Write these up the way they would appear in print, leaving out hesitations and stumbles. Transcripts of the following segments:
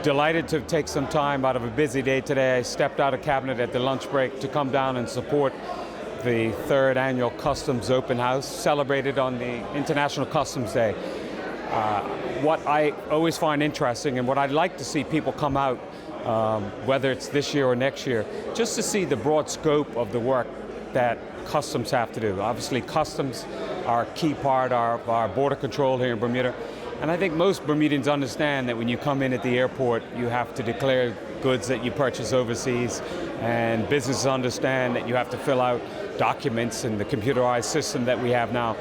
delighted to take some time out of a busy day today. I stepped out of cabinet at the lunch break to come down and support the third annual Customs Open House, celebrated on the International Customs Day. What I always find interesting, and what I'd like to see people come out, whether it's this year or next year, just to see the broad scope of the work that customs have to do. Obviously, customs are a key part of our border control here in Bermuda. And I think most Bermudians understand that when you come in at the airport, you have to declare goods that you purchase overseas, and businesses understand that you have to fill out documents in the computerized system that we have now.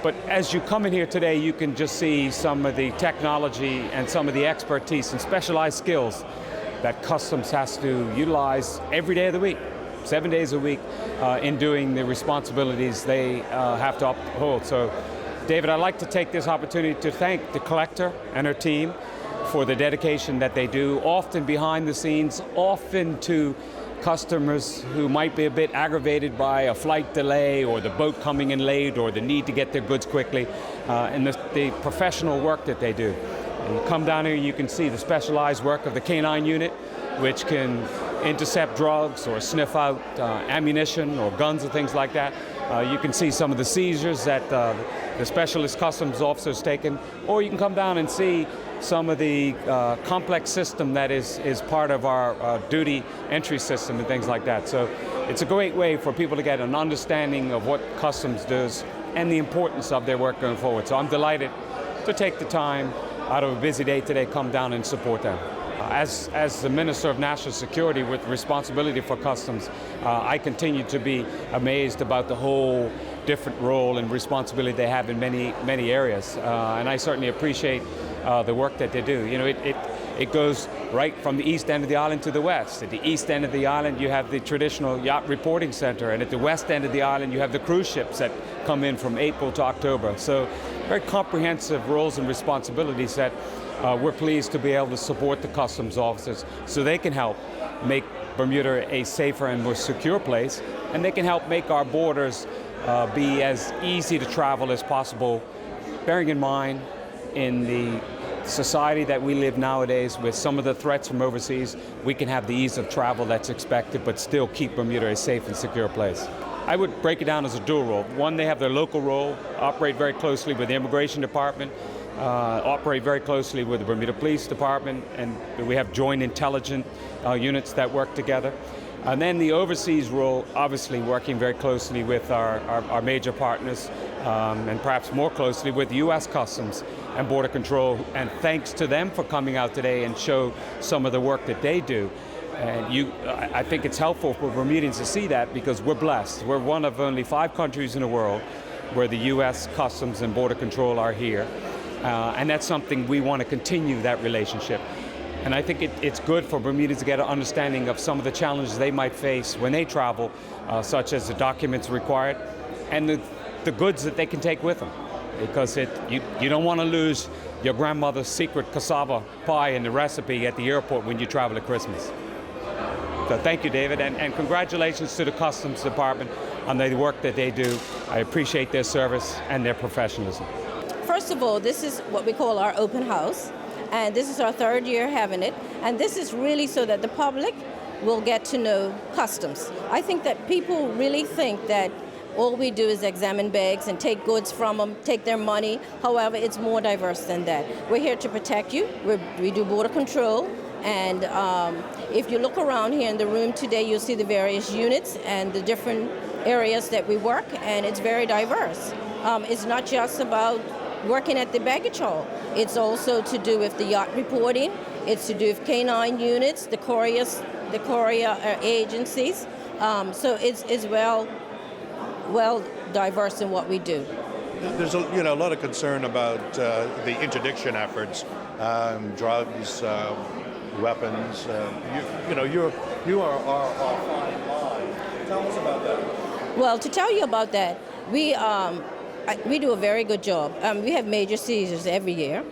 But as you come in here today, you can just see some of the technology and some of the expertise and specialized skills that customs has to utilize every day of the week, 7 days a week, in doing the responsibilities they have to uphold. So, David, I'd like to take this opportunity to thank the collector and her team for the dedication that they do, often behind the scenes, often to customers who might be a bit aggravated by a flight delay or the boat coming in late or the need to get their goods quickly, and the professional work that they do. And you come down here, you can see the specialized work of the K9 unit, which can intercept drugs or sniff out ammunition or guns and things like that. You can see some of the seizures that the specialist customs officers taken, or you can come down and see some of the complex system that is part of our duty entry system and things like that. So it's a great way for people to get an understanding of what customs does and the importance of their work going forward. So I'm delighted to take the time out of a busy day today, come down and support them. As the Minister of National Security with responsibility for customs, I continue to be amazed about the whole different role and responsibility they have in many areas. And I certainly appreciate the work that they do. You know, it goes right from the east end of the island to the west. At the east end of the island, you have the traditional yacht reporting center, and at the west end of the island, you have the cruise ships that come in from April to October. So very comprehensive roles and responsibilities that we're pleased to be able to support the customs officers so they can help make Bermuda a safer and more secure place, and they can help make our borders be as easy to travel as possible, bearing in mind in the society that we live nowadays with some of the threats from overseas, we can have the ease of travel that's expected but still keep Bermuda a safe and secure place. I would break it down as a dual role. One, they have their local role, operate very closely with the Immigration Department, operate very closely with the Bermuda Police Department, and we have joint intelligence units that work together. And then the overseas role, obviously working very closely with our major partners, and perhaps more closely with U.S. Customs and Border Control. And thanks to them for coming out today and show some of the work that they do. And I think it's helpful for Bermudians to see that, because we're blessed. We're one of only 5 countries in the world where the U.S. Customs and Border Control are here. And that's something we want to continue, that relationship. And I think it's good for Bermudians to get an understanding of some of the challenges they might face when they travel, such as the documents required and the goods that they can take with them. Because you don't want to lose your grandmother's secret cassava pie in the recipe at the airport when you travel at Christmas. So thank you, David, and congratulations to the Customs Department on the work that they do. I appreciate their service and their professionalism. First of all, this is what we call our open house, and this is our 3rd year having it, and this is really so that the public will get to know customs. I think that people really think that all we do is examine bags and take goods from them, take their money. However, it's more diverse than that. We're here to protect you. We do border control. And if you look around here in the room today, you'll see the various units and the different areas that we work, and it's very diverse. It's not just about working at the baggage hall. It's also to do with the yacht reporting. It's to do with K9 units, the courier agencies. So it's well diverse in what we do. There's a lot of concern about the interdiction efforts, drugs, weapons. You are our fine line. Tell us about that. Well, to tell you about that, we do a very good job. We have major seizures every year.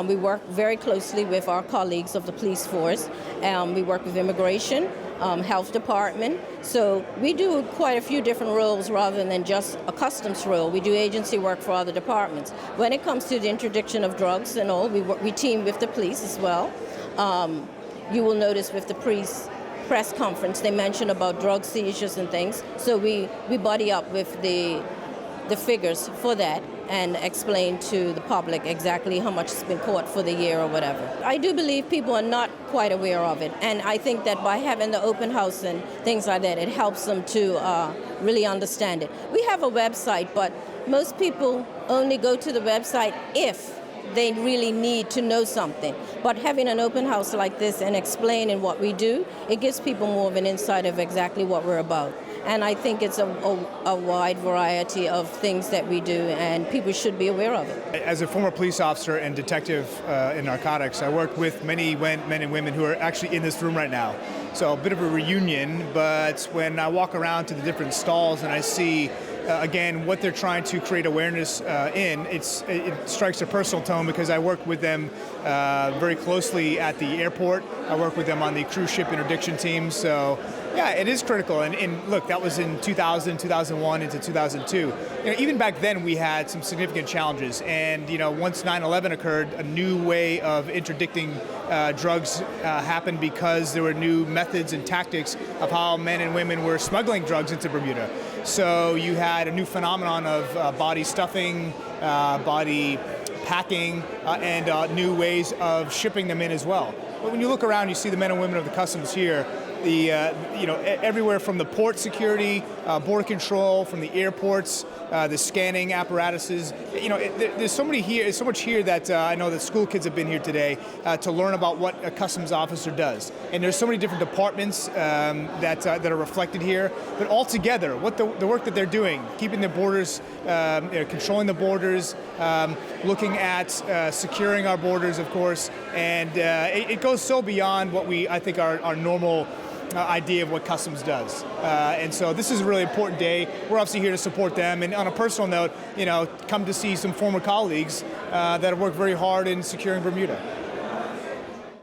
We work very closely with our colleagues of the police force. We work with immigration, health department. So we do quite a few different roles rather than just a customs role. We do agency work for other departments. When it comes to the interdiction of drugs and all, we team with the police as well. You will notice with the press conference, they mention about drug seizures and things. So we buddy up with the figures for that and explain to the public exactly how much has been caught for the year or whatever. I do believe people are not quite aware of it, and I think that by having the open house and things like that, it helps them to really understand it. We have a website, but most people only go to the website if they really need to know something. But having an open house like this and explaining what we do, it gives people more of an insight of exactly what we're about. And I think it's a wide variety of things that we do, and people should be aware of it. As a former police officer and detective in narcotics, I worked with many men and women who are actually in this room right now. So a bit of a reunion, but when I walk around to the different stalls and I see again, what they're trying to create awareness in, it strikes a personal tone because I work with them very closely at the airport. I work with them on the cruise ship interdiction team. So, yeah, it is critical. And look, that was in 2000, 2001 into 2002. Even back then, we had some significant challenges. And once 9/11 occurred, a new way of interdicting drugs happened because there were new methods and tactics of how men and women were smuggling drugs into Bermuda. So you had a new phenomenon of body stuffing, body packing, and new ways of shipping them in as well. But when you look around, you see the men and women of the customs here. Everywhere from the port security, border control, from the airports, the scanning apparatuses. There's so much here that I know that school kids have been here today to learn about what a customs officer does. And there's so many different departments that are reflected here. But altogether, what the work that they're doing, keeping the borders, controlling the borders, looking at securing our borders, of course, and it goes so beyond what I think our normal idea of what customs does. And so this is a really important day. We're obviously here to support them. And on a personal note, come to see some former colleagues that have worked very hard in securing Bermuda.